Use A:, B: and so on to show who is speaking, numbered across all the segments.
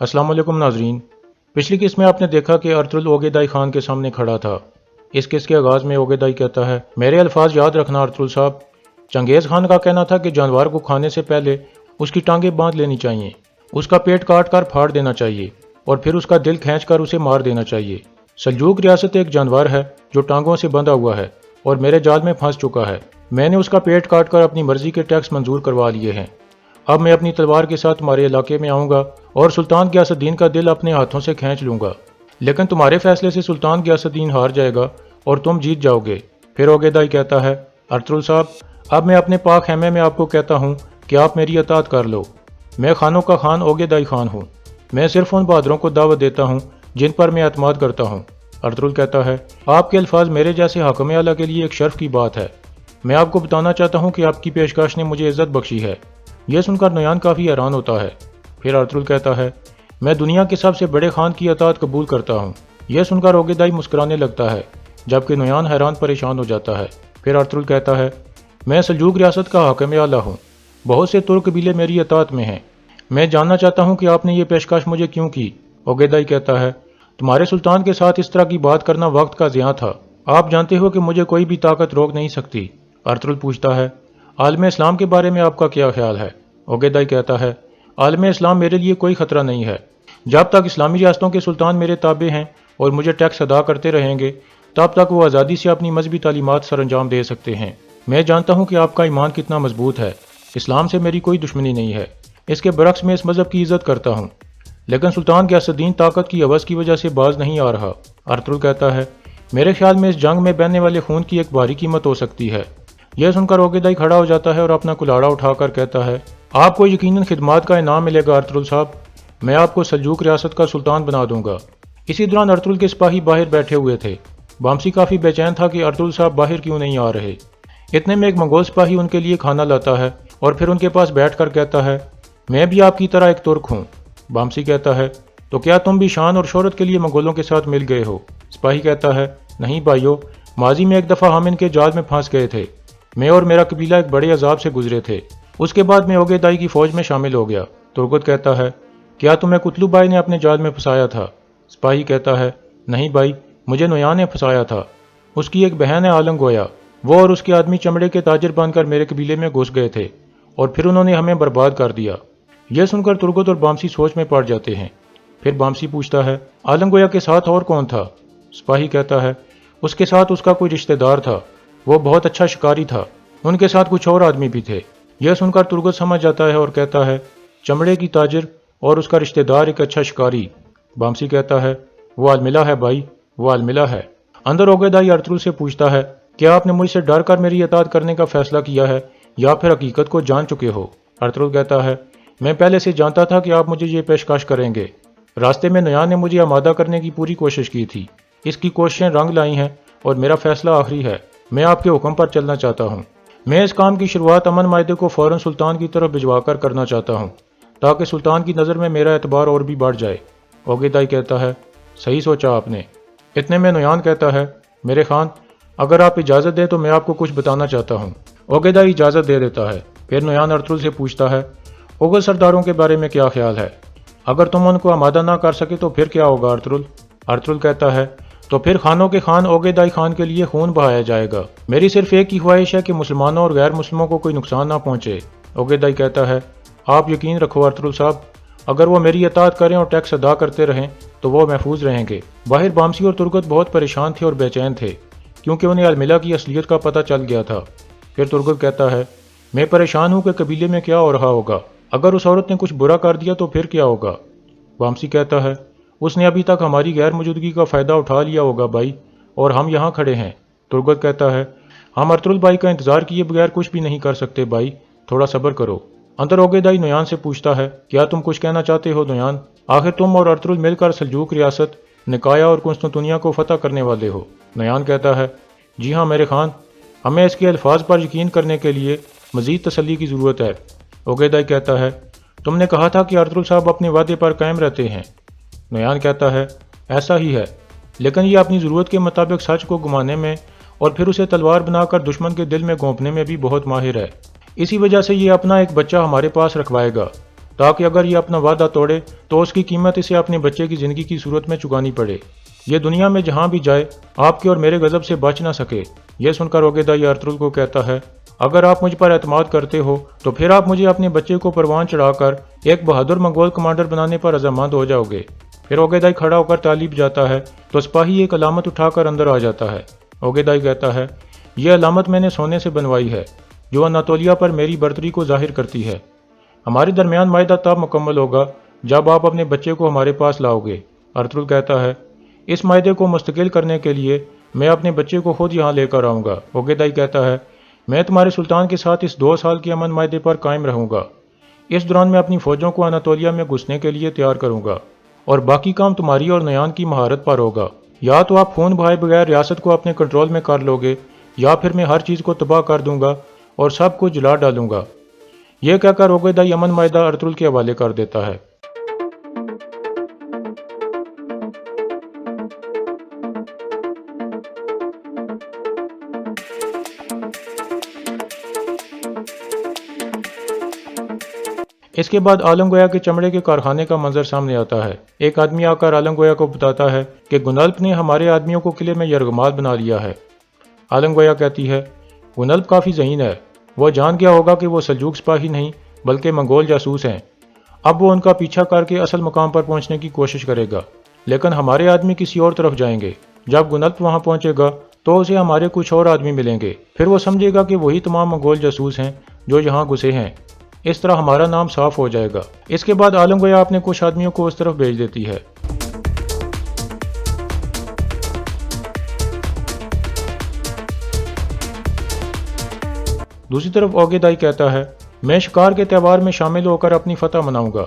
A: अस्सलाम वालेकुम नाजरीन। पिछली किस्त में आपने देखा कि अर्तुल ओगेदाई खान के सामने खड़ा था। इस किस्त के आगाज़ में ओगेदाई कहता है, मेरे अल्फाज याद रखना अर्तुल साहब। चंगेज़ खान का कहना था कि जानवर को खाने से पहले उसकी टांगें बांध लेनी चाहिए, उसका पेट काट कर फाड़ देना चाहिए और फिर उसका दिल खींच कर उसे मार देना चाहिए। सल्जूक रियासत एक जानवर है जो टांगों से बंधा हुआ है और मेरे जाल में फंस चुका है। मैंने उसका पेट काट कर अपनी मर्जी के टैक्स मंजूर करवा लिए हैं। अब मैं अपनी तलवार के साथ तुम्हारे इलाके में आऊँगा और सुल्तान गियासुद्दीन का दिल अपने हाथों से खींच लूँगा, लेकिन तुम्हारे फैसले से सुल्तान गियासुद्दीन हार जाएगा और तुम जीत जाओगे। फिर ओगेदाई कहता है, अर्तुल साहब, अब मैं अपने पाक खेमे में आपको कहता हूँ कि आप मेरी अतात कर लो। मैं खानों का खान ओगेदाई खान हूँ। मैं सिर्फ उन बहादुरों को दावत देता हूँ जिन पर मैं एतमाद करता हूँ। अर्तुल कहता है, आपके अल्फाज मेरे जैसे हाकिम आला के लिए एक शर्फ की बात है। मैं आपको बताना चाहता हूँ कि आपकी पेशकश ने मुझे इज्जत बख्शी है। यह सुनकर नोयान काफ़ी हैरान होता है। फिर अर्तुल कहता है, मैं दुनिया के सबसे बड़े खान की अतात कबूल करता हूँ। यह सुनकर ओगेदाई मुस्कुराने लगता है, जबकि नोयान हैरान परेशान हो जाता है। फिर अर्तुल कहता है, मैं सल्जूक रियासत का हाकिम आला हूँ। बहुत से तुर्क कबीले मेरी अतात में हैं। मैं जानना चाहता हूँ कि आपने ये पेशकश मुझे क्यों की। ओगेदाई कहता है, तुम्हारे सुल्तान के साथ इस तरह की बात करना वक्त का ज़िया था। आप जानते हो कि मुझे कोई भी ताकत रोक नहीं सकती। अर्तुल पूछता है, आलम इस्लाम के बारे में आपका क्या ख्याल है। ओगेदाई कहता है, आलम इस्लाम मेरे लिए कोई खतरा नहीं है। जब तक इस्लामी रियासतों के सुल्तान मेरे ताबे हैं और मुझे टैक्स अदा करते रहेंगे, तब तक वो आज़ादी से अपनी मजहबी तालीमात सर अंजाम दे सकते हैं। मैं जानता हूँ कि आपका ईमान कितना मजबूत है। इस्लाम से मेरी कोई दुश्मनी नहीं है। इसके बरक्स मैं इस मजहब की इज्जत करता हूँ, लेकिन सुल्तान गियासुद्दीन ताकत की हवस की वजह से बाज नहीं आ रहा। अर्तुल कहता है, मेरे ख्याल में इस जंग में बहने वाले खून की एक भारी कीमत हो सकती है। यह सुनकर ओगेदाई खड़ा हो जाता है और अपना कुल्हाड़ा उठाकर कहता है, आपको यकीनन खिदमात का इनाम मिलेगा अर्तुल साहब। मैं आपको सल्जूक रियासत का सुल्तान बना दूंगा। इसी दौरान अर्तुल के सिपाही बाहर बैठे हुए थे। बामसी काफ़ी बेचैन था कि अर्तुल साहब बाहर क्यों नहीं आ रहे। इतने में एक मंगोल सिपाही उनके लिए खाना लाता है और फिर उनके पास बैठकर कहता है, मैं भी आपकी तरह एक तुर्क हूँ। बामसी कहता है, तो क्या तुम भी शान और शोहरत के लिए मंगोलों के साथ मिल गए हो। सिपाही कहता है, नहीं भाइयों, माजी में एक दफ़ा हम इनके जाल में फंस गए थे। मैं और मेरा कबीला एक बड़े अजाब से गुजरे थे। उसके बाद मैं ओगेदाई की फौज में शामिल हो गया। तुर्गत कहता है, क्या तुम्हें कुतलू भाई ने अपने जाल में फंसाया था। सिपाही कहता है, नहीं भाई, मुझे नोयान ने फंसाया था। उसकी एक बहन है आलम गोया, वो और उसके आदमी चमड़े के ताजर बनकर मेरे कबीले में घुस गए थे और फिर उन्होंने हमें बर्बाद कर दिया। यह सुनकर तुर्गत और बामसी सोच में पड़ जाते हैं। फिर बामसी पूछता है, आलम गोया के साथ और कौन था। सिपाही कहता है, उसके साथ उसका कोई रिश्तेदार था। वो बहुत अच्छा शिकारी था। उनके साथ कुछ और आदमी भी थे। यह सुनकर तुर्गत समझ जाता है और कहता है, चमड़े की ताजर और उसका रिश्तेदार एक अच्छा शिकारी। बामसी कहता है, वो अलमिला है भाई, वो अलमिला है। अंदर ओगेदाई अर्तुल से पूछता है, क्या आपने मुझसे डर कर मेरी इताअत करने का फैसला किया है या फिर हकीकत को जान चुके हो। अर्तुल कहता है, मैं पहले से जानता था कि आप मुझे ये पेशकश करेंगे। रास्ते में नोयान ने मुझे आमादा करने की पूरी कोशिश की थी। इसकी कोशिशें रंग लाई हैं और मेरा फैसला आखिरी है। मैं आपके हुक्म पर चलना चाहता हूँ। मैं इस काम की शुरुआत अमन मायदे को फौरन सुल्तान की तरफ भिजवा कर करना चाहता हूँ, ताकि सुल्तान की नज़र में मेरा एतबार और भी बढ़ जाए। ओगेदाई कहता है, सही सोचा आपने। इतने में नोयान कहता है, मेरे खान, अगर आप इजाज़त दें तो मैं आपको कुछ बताना चाहता हूँ। ओगेदाई इजाज़त दे देता है। फिर नोयान अर्तुल से पूछता है, ओगल सरदारों के बारे में क्या ख्याल है। अगर तुम उनको आमादा ना कर सके तो फिर क्या होगा अर्तुल। अर्तुल कहता है, तो फिर खानों के खान ओगेदाई खान के लिए खून बहाया जाएगा। मेरी सिर्फ एक ही ख्वाहिश है कि मुसलमानों और गैर मुस्लिमों को कोई नुकसान ना पहुंचे। ओगेदाई कहता है, आप यकीन रखो अर्तुल साहब, अगर वो मेरी इताअत करें और टैक्स अदा करते रहें तो वो महफूज रहेंगे। बाहर बामसी और तुर्गत बहुत परेशान थे और बेचैन थे, क्योंकि उन्हें अलमिला की असलियत का पता चल गया था। फिर तुर्गत कहता है, मैं परेशान हूँ कि कबीले में क्या हो रहा होगा। अगर उस औरत ने कुछ बुरा कर दिया तो फिर क्या होगा। बामसी कहता है, उसने अभी तक हमारी गैर मौजूदगी का फ़ायदा उठा लिया होगा भाई, और हम यहाँ खड़े हैं। तुर्गत कहता है, हम अर्तुल भाई का इंतज़ार किए बगैर कुछ भी नहीं कर सकते भाई, थोड़ा सब्र करो। अंदर ओगेदाई नोयान से पूछता है, क्या तुम कुछ कहना चाहते हो नोयान। आखिर तुम और अर्तुल मिलकर सल्जूक रियासत, निकाया और कुंस्तांतिनिया को फतह करने वाले हो। नोयान कहता है, जी हाँ मेरे खान, हमें इसके अल्फाज पर यकीन करने के लिए मज़ीद तसल्ली की ज़रूरत है। ओगेदाई कहता है, तुमने कहा था कि अर्तुल साहब अपने वादे पर कायम रहते हैं। नोयान कहता है, ऐसा ही है, लेकिन ये अपनी ज़रूरत के मुताबिक सच को घुमाने में और फिर उसे तलवार बनाकर दुश्मन के दिल में घोंपने में भी बहुत माहिर है। इसी वजह से ये अपना एक बच्चा हमारे पास रखवाएगा। تاکہ اگر یہ اپنا وعدہ توڑے تو اس کی قیمت اسے اپنے بچے کی زندگی کی صورت میں چکانی پڑے۔ یہ دنیا میں جہاں بھی جائے آپ کے اور میرے غضب سے بچ نہ سکے۔ یہ سن کر اوگیدائی ارطغرل کو کہتا ہے، اگر آپ مجھ پر اعتماد کرتے ہو تو پھر آپ مجھے اپنے بچے کو پروان چڑھا کر ایک بہادر منگول کمانڈر بنانے پر رضامند ہو جاؤ گے۔ پھر اوگیدائی کھڑا ہو کر تعلیب جاتا ہے تو سپاہی ایک علامت اٹھا کر اندر آ جاتا ہے۔ اوگیدائی کہتا ہے، یہ علامت میں نے سونے سے بنوائی ہے جو اناتولیا پر میری برتری کو ظاہر کرتی ہے۔ ہمارے درمیان معاہدہ تب مکمل ہوگا جب آپ اپنے بچے کو ہمارے پاس لاؤ گے۔ ارطغرل کہتا ہے، اس معاہدے کو مستقل کرنے کے لیے میں اپنے بچے کو خود یہاں لے کر آؤں گا۔ اوگیدائی کہتا ہے، میں تمہارے سلطان کے ساتھ اس 2 سال کے امن معاہدے پر قائم رہوں گا۔ اس دوران میں اپنی فوجوں کو اناتولیا میں گھسنے کے لیے تیار کروں گا اور باقی کام تمہاری اور نیان کی مہارت پر ہوگا۔ یا تو آپ خون بہائے بغیر ریاست کو اپنے کنٹرول میں کر لو گے یا پھر میں ہر چیز کو تباہ کر دوں گا اور سب کو جلا ڈالوں گا۔ یہ کہہ کر اوگیدائی امن معاہدہ ارطغرل کے حوالے کر دیتا ہے۔ اس کے بعد عالم گویا کے چمڑے کے کارخانے کا منظر سامنے آتا ہے۔ ایک آدمی آ کر عالم گویا کو بتاتا ہے کہ گنلپ نے ہمارے آدمیوں کو قلعے میں یرغمال بنا لیا ہے۔ عالم گویا کہتی ہے، گنلپ کافی ذہین ہے، وہ جان گیا ہوگا کہ وہ سلجوق سپاہی نہیں بلکہ منگول جاسوس ہیں۔ اب وہ ان کا پیچھا کر کے اصل مقام پر پہنچنے کی کوشش کرے گا، لیکن ہمارے آدمی کسی اور طرف جائیں گے۔ جب گنلپ وہاں پہنچے گا تو اسے ہمارے کچھ اور آدمی ملیں گے، پھر وہ سمجھے گا کہ وہی تمام منگول جاسوس ہیں جو یہاں گھسے ہیں۔ اس طرح ہمارا نام صاف ہو جائے گا۔ اس کے بعد عالم گویا اپنے کچھ آدمیوں کو اس طرف بھیج دیتی ہے۔ دوسری طرف اوگیدائی کہتا ہے، میں شکار کے تہوار میں شامل ہو کر اپنی فتح مناؤں گا،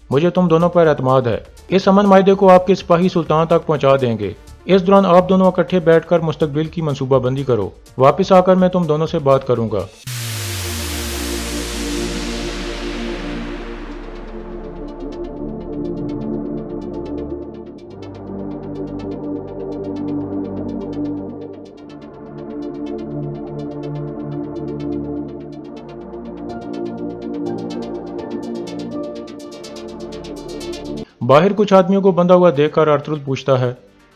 A: مجھے تم دونوں پر اعتماد ہے۔ اس امن معاہدے کو آپ کے سپاہی سلطان تک پہنچا دیں گے۔ اس دوران آپ دونوں اکٹھے بیٹھ کر مستقبل کی منصوبہ بندی کرو، واپس آ کر میں تم دونوں سے بات کروں گا۔ باہر کچھ آدمیوں کو بندھا ہوا دیکھ کر ارطغرل پوچھتا ہے،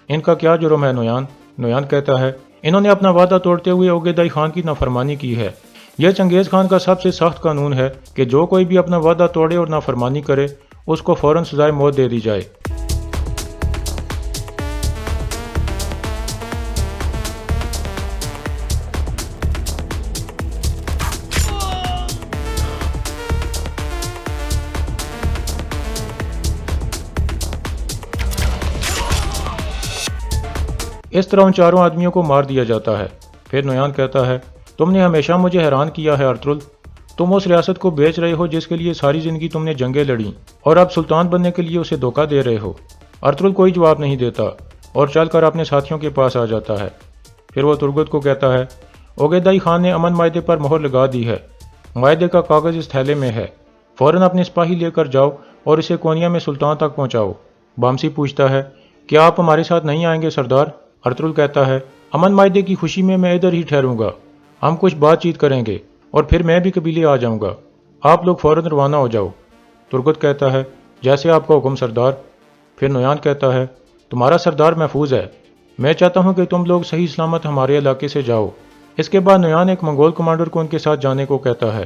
A: ان کا کیا جرم ہے نویان؟ نویان کہتا ہے، انہوں نے اپنا وعدہ توڑتے ہوئے اوگیدائی خان کی نافرمانی کی ہے۔ یہ چنگیز خان کا سب سے سخت قانون ہے کہ جو کوئی بھی اپنا وعدہ توڑے اور نافرمانی کرے اس کو فوراً سزائے موت دے دی جائے۔ اس طرح ان چاروں آدمیوں کو مار دیا جاتا ہے۔ پھر نویان کہتا ہے، تم نے ہمیشہ مجھے حیران کیا ہے ارطغرل، تم اس ریاست کو بیچ رہے ہو جس کے لیے ساری زندگی تم نے جنگیں لڑیں، اور اب سلطان بننے کے لیے اسے دھوکہ دے رہے ہو۔ ارطغرل کوئی جواب نہیں دیتا اور چل کر اپنے ساتھیوں کے پاس آ جاتا ہے۔ پھر وہ ترگت کو کہتا ہے، اوگیدائی خان نے امن معاہدے پر مہر لگا دی ہے، معاہدے کا کاغذ اس تھیلے میں ہے، فوراً اپنے سپاہی لے کر جاؤ اور اسے کونیا میں سلطان تک پہنچاؤ۔ بامسی پوچھتا ہے، کیا آپ ہمارے ساتھ نہیں آئیں گے سردار؟ ارطغرل کہتا ہے، امن معاہدے کی خوشی میں ادھر ہی ٹھہروں گا، ہم کچھ بات چیت کریں گے اور پھر میں بھی قبیلے آ جاؤں گا، آپ لوگ فوراً روانہ ہو جاؤ۔ ترگت کہتا ہے، جیسے آپ کا حکم سردار۔ پھر نویان کہتا ہے، تمہارا سردار محفوظ ہے، میں چاہتا ہوں کہ تم لوگ صحیح سلامت ہمارے علاقے سے جاؤ۔ اس کے بعد نویان ایک منگول کمانڈر کو ان کے ساتھ جانے کو کہتا ہے۔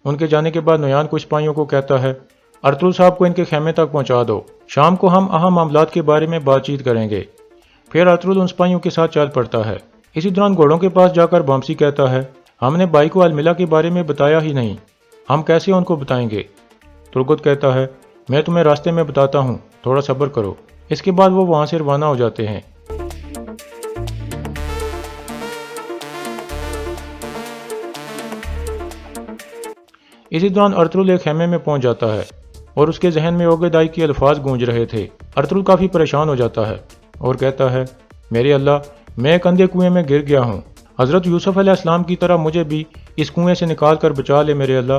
A: ان کے جانے کے بعد نویان کچھ سپاہیوں کو کہتا ہے، ارطغرل صاحب کو ان کے خیمے تک پہنچا دو، شام کو ہم اہم معاملات کے بارے میں بات چیت کریں گے۔ پھر ارطغرل ان سپاہیوں کے ساتھ چل پڑتا ہے۔ اسی دوران گھوڑوں کے پاس جا کر بامسی کہتا ہے، ہم نے بھائی کو الملا کے بارے میں بتایا ہی نہیں، ہم کیسے ان کو بتائیں گے؟ ترگت کہتا ہے، میں تمہیں راستے میں بتاتا ہوں، تھوڑا صبر کرو۔ اس کے بعد وہ وہاں سے روانہ ہو جاتے ہیں۔ اسی دوران ارطغرل ایک خیمے میں پہنچ جاتا ہے اور اس کے ذہن میں اوگیدائی کے الفاظ گونج رہے تھے۔ ارطغرل کافی پریشان ہو جاتا ہے اور کہتا ہے، میرے اللہ، میں ایک اندھے کنویں میں گر گیا ہوں، حضرت یوسف علیہ السلام کی طرح مجھے بھی اس کنویں سے نکال کر بچا لے میرے اللہ۔